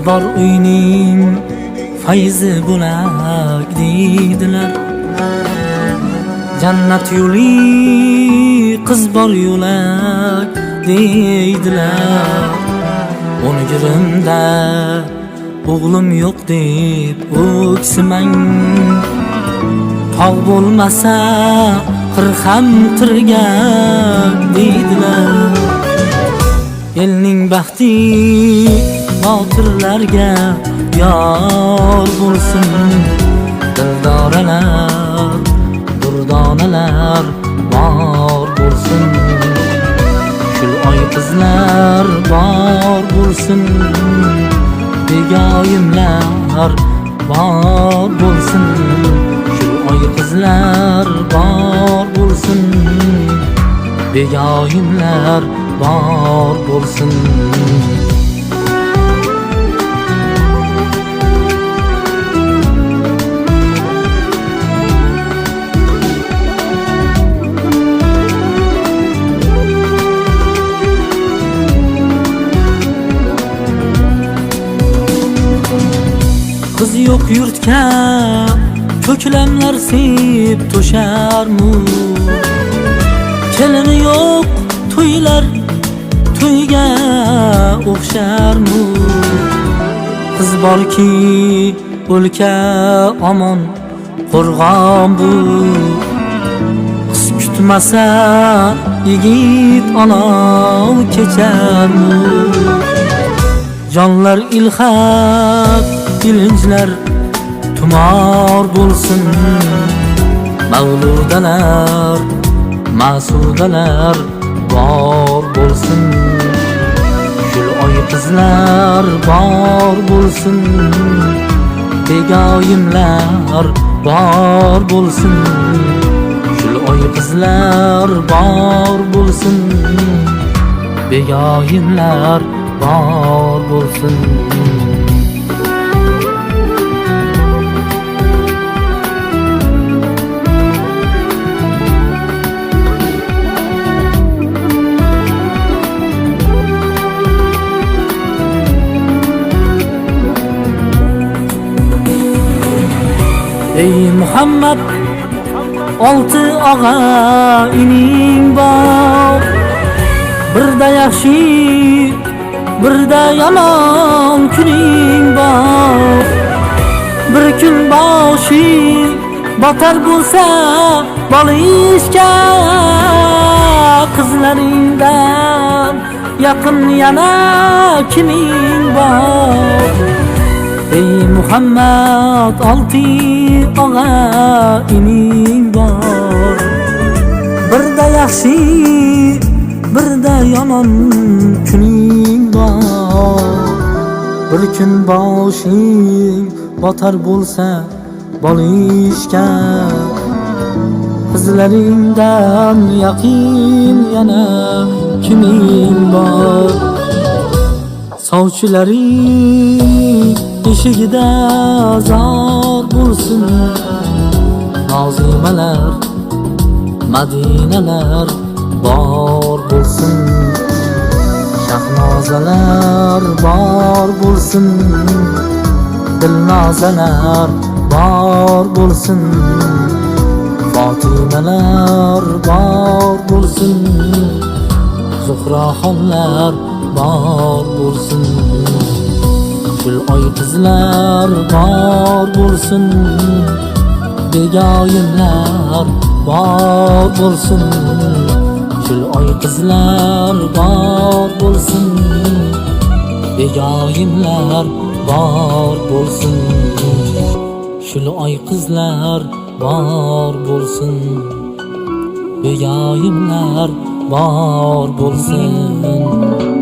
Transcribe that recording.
bor uyning fayzi bo'lak deydilar. Jannat yo'li qiz bor yo'lak deydilar. O'ngirimda o'g'lim yo'q deb o'ksimang. Tog' bo'lmasa qir ham tirgak deydilar. Elning baxti botirlarga yor bo'lsin. Dildoralar, durdonalar bor bo'lsin. Shul oy qizlar bor bo'lsin. Begoyimlar bor bo'lsin. Shul oy qizlar bor bo'lsin. Begoyimlar bor bo'lsin. Qiz yo'q yurtga ko'klamlar sep to'sharmu. Kelini yo'q to'ylar to'yga o'xsharmu. Qiz borki o'lka omon qo'rg'on bu. Qiz kutmasa yigit olov kecharmu. Jonlar ilhaq ilinjlar tumor bo'lsin. Mavludalar ma'sudalar bor bo'lsin. Shul oy qizlar bor bo'lsin. Begoyimlar bor bo'lsin. Shul oy qizlar bor bo'lsin. Begoyimlar bor bo'lsin. Ey Muhammad, olti og'a ining bor. Birda yaxshi, birda yomon kuning bor. Bir kun boshi botar bo'lsa bolishga, qizlaringdan yaqin yana kiming bor? Ey Muhammad, olti og'a ining bor. Birda yaxshi, birda yomon kuning bor. Bir kun boshing botar bo'lsa bolishga, qizlaringdan yaqin yana kiming bor? Sovchilaring eshigida zor bo'lsin. Nozimalar madinalar bor bo'lsin. Shahnozalar bor bo'lsin. Dilnozalar bor bo'lsin. Fotimalar bor bo'lsin. Zuhroxonlar bor bo'lsin. Shul oy qizlar bor bo'lsin. Begoyimlar bor bo'lsin. Shul oy qizlar bor bo'lsin. Begoyimlar bor bo'lsin. Shul oy qizlar bor bo'lsin. Begoyimlar bor bo'lsin.